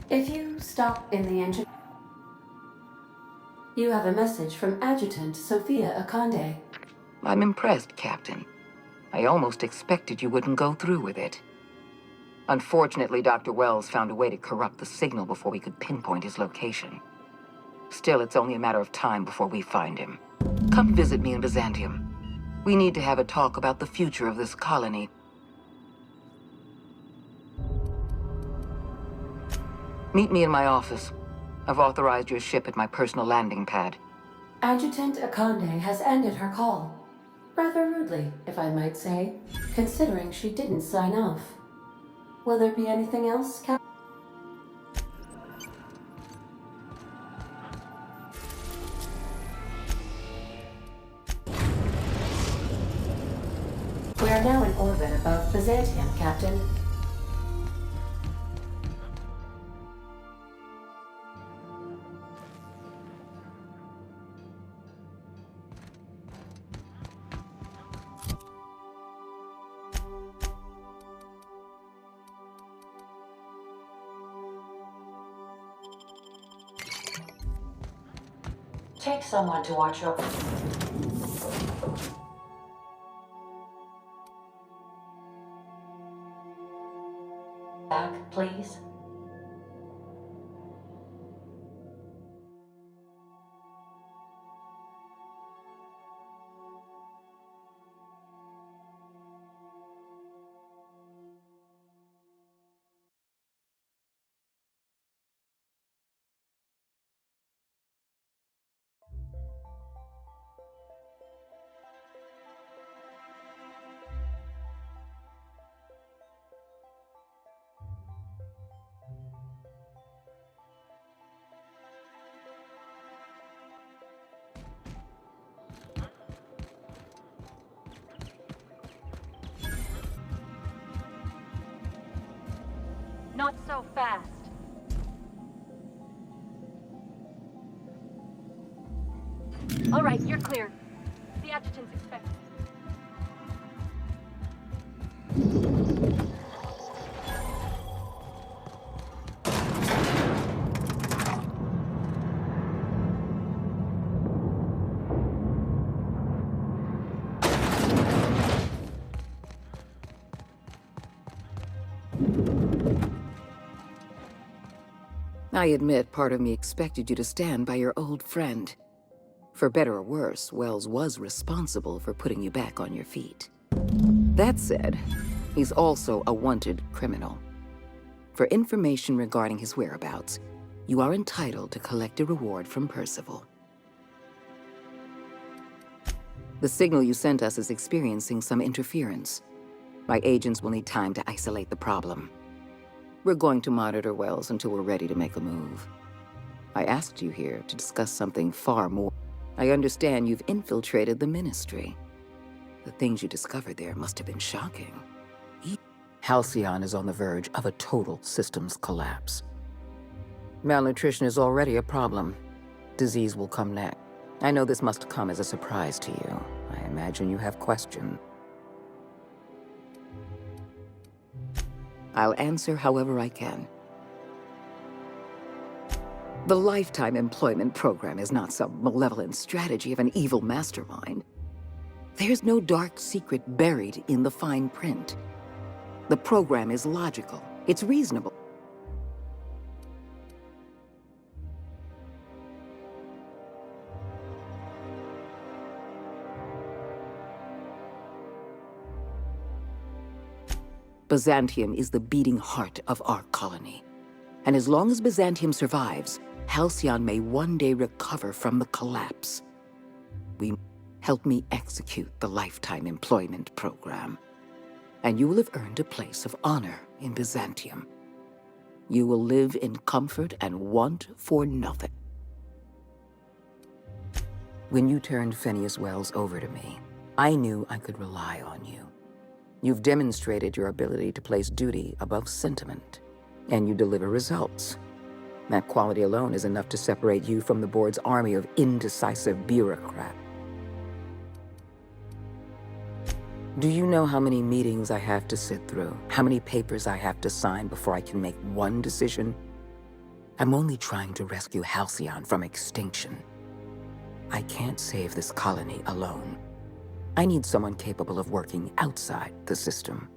If you stop in the engine... You have a message from Adjutant Sophia Akande. I'm impressed, Captain. I almost expected you wouldn't go through with it. Unfortunately, Dr. Wells found a way to corrupt the signal before we could pinpoint his location. Still, it's only a matter of time before we find him. Come visit me in Byzantium. We need to have a talk about the future of this colony. Meet me in my office. I've authorized your ship at my personal landing pad. Adjutant Akande has ended her call. Rather rudely, if I might say, considering she didn't sign off. Will there be anything else, Cap? We are now in orbit above Byzantium, Captain. Take someone to watch your... Back, please. Not so fast. All right, you're clear. The adjutant's expected. I admit part of me expected you to stand by your old friend. For better or worse, Wells was responsible for putting you back on your feet. That said, he's also a wanted criminal. For information regarding his whereabouts, you are entitled to collect a reward from Percival. The signal you sent us is experiencing some interference. My agents will need time to isolate the problem. We're going to monitor Wells until we're ready to make a move. I asked you here to discuss something far more. I understand you've infiltrated the Ministry. The things you discovered there must have been shocking. Halcyon is on the verge of a total systems collapse. Malnutrition is already a problem. Disease will come next. I know this must come as a surprise to you. I imagine you have questions. I'll answer however I can. The Lifetime Employment Program is not some malevolent strategy of an evil mastermind. There's no dark secret buried in the fine print. The program is logical. It's reasonable. Byzantium is the beating heart of our colony. And as long as Byzantium survives, Halcyon may one day recover from the collapse. Help me execute the Lifetime Employment Program, and you will have earned a place of honor in Byzantium. You will live in comfort and want for nothing. When you turned Phineas Wells over to me, I knew I could rely on you. You've demonstrated your ability to place duty above sentiment, and you deliver results. That quality alone is enough to separate you from the board's army of indecisive bureaucrats. Do you know how many meetings I have to sit through? How many papers I have to sign before I can make one decision? I'm only trying to rescue Halcyon from extinction. I can't save this colony alone. I need someone capable of working outside the system.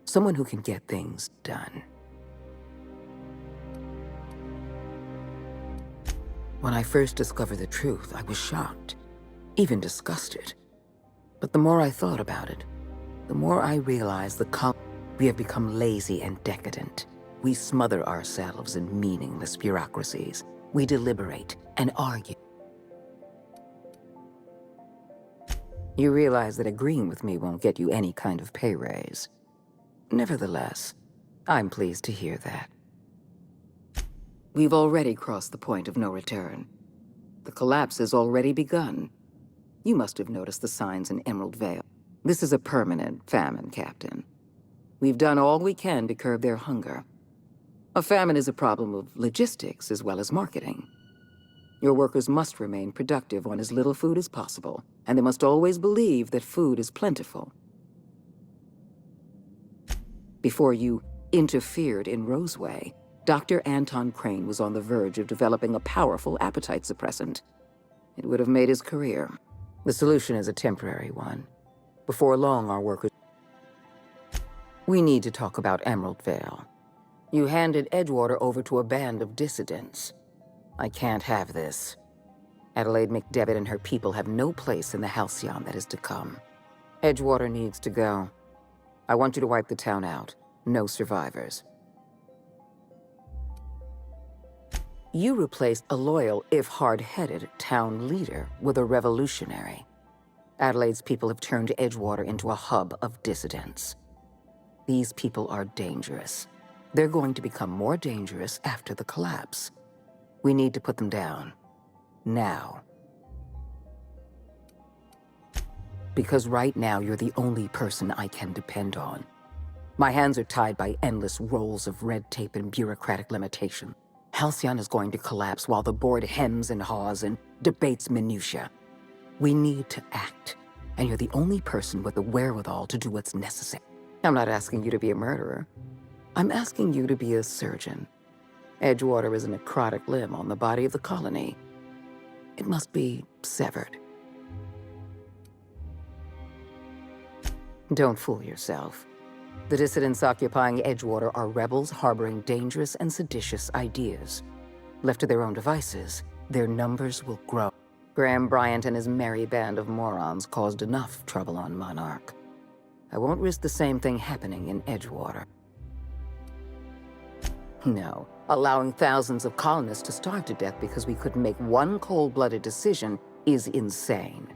Someone who can get things done. When I first discovered the truth, I was shocked, even disgusted. But the more I thought about it, the more I realized we have become lazy and decadent. We smother ourselves in meaningless bureaucracies. We deliberate and argue. You realize that agreeing with me won't get you any kind of pay raise. Nevertheless, I'm pleased to hear that. We've already crossed the point of no return. The collapse has already begun. You must have noticed the signs in Emerald Vale. This is a permanent famine, Captain. We've done all we can to curb their hunger. A famine is a problem of logistics as well as marketing. Your workers must remain productive on as little food as possible, and they must always believe that food is plentiful. Before you interfered in Roseway, Dr. Anton Crane was on the verge of developing a powerful appetite suppressant. It would have made his career. The solution is a temporary one. Before long, our workers... We need to talk about Emerald Vale. You handed Edgewater over to a band of dissidents. I can't have this. Adelaide McDevitt and her people have no place in the Halcyon that is to come. Edgewater needs to go. I want you to wipe the town out. No survivors. You replaced a loyal, if hard-headed, town leader with a revolutionary. Adelaide's people have turned Edgewater into a hub of dissidents. These people are dangerous. They're going to become more dangerous after the collapse. We need to put them down. Now. Because right now, you're the only person I can depend on. My hands are tied by endless rolls of red tape and bureaucratic limitation. Halcyon is going to collapse while the board hems and haws and debates minutiae. We need to act, and you're the only person with the wherewithal to do what's necessary. I'm not asking you to be a murderer. I'm asking you to be a surgeon. Edgewater is a necrotic limb on the body of the colony. It must be severed. Don't fool yourself. The dissidents occupying Edgewater are rebels harboring dangerous and seditious ideas. Left to their own devices, their numbers will grow. Graham Bryant and his merry band of morons caused enough trouble on Monarch. I won't risk the same thing happening in Edgewater. No, allowing thousands of colonists to starve to death because we couldn't make one cold-blooded decision is insane.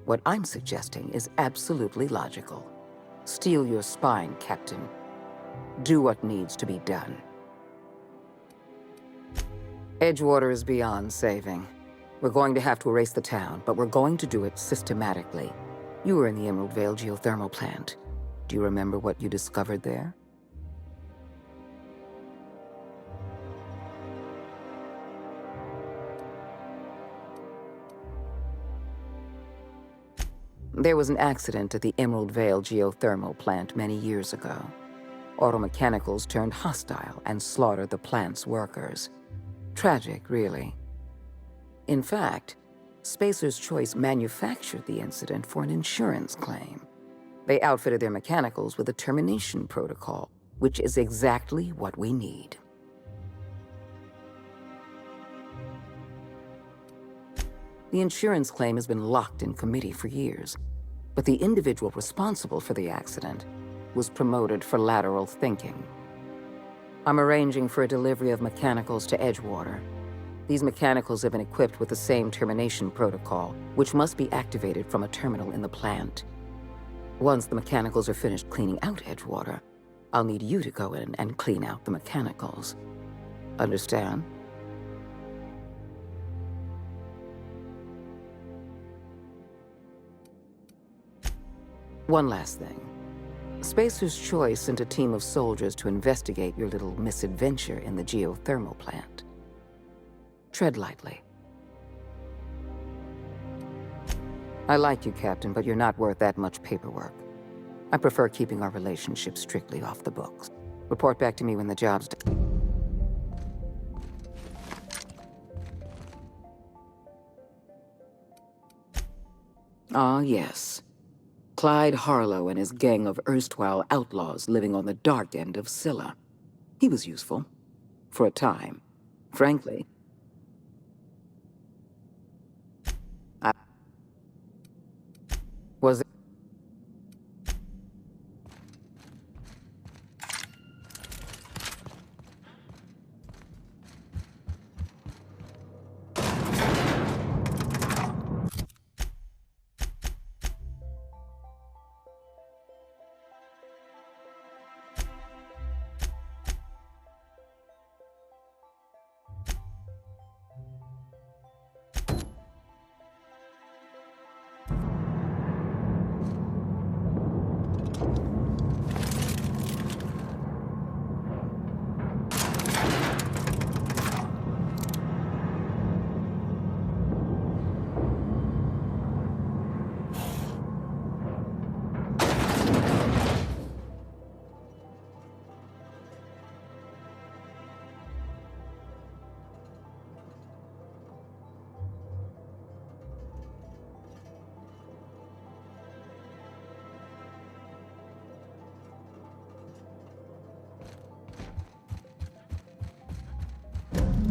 What I'm suggesting is absolutely logical. Steel your spine, Captain. Do what needs to be done. Edgewater is beyond saving. We're going to have to erase the town, but we're going to do it systematically. You were in the Emerald Vale geothermal plant. Do you remember what you discovered there? There was an accident at the Emerald Vale geothermal plant many years ago. Automechanicals turned hostile and slaughtered the plant's workers. Tragic, really. In fact, Spacer's Choice manufactured the incident for an insurance claim. They outfitted their mechanicals with a termination protocol, which is exactly what we need. The insurance claim has been locked in committee for years, but the individual responsible for the accident was promoted for lateral thinking. I'm arranging for a delivery of mechanicals to Edgewater. These mechanicals have been equipped with the same termination protocol, which must be activated from a terminal in the plant. Once the mechanicals are finished cleaning out Edgewater, I'll need you to go in and clean out the mechanicals. Understand? One last thing. Spacer's Choice sent a team of soldiers to investigate your little misadventure in the geothermal plant. Tread lightly. I like you, Captain, but you're not worth that much paperwork. I prefer keeping our relationship strictly off the books. Report back to me when the job's done. Ah, yes. Clyde Harlow and his gang of erstwhile outlaws living on the dark end of Scylla. He was useful. For a time. Frankly, I was...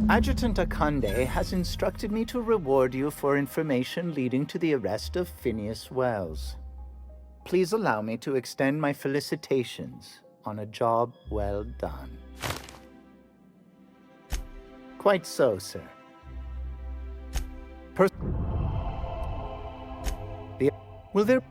Adjutant Akande has instructed me to reward you for information leading to the arrest of Phineas Wells. Please allow me to extend my felicitations on a job well done. Quite so, sir. Will there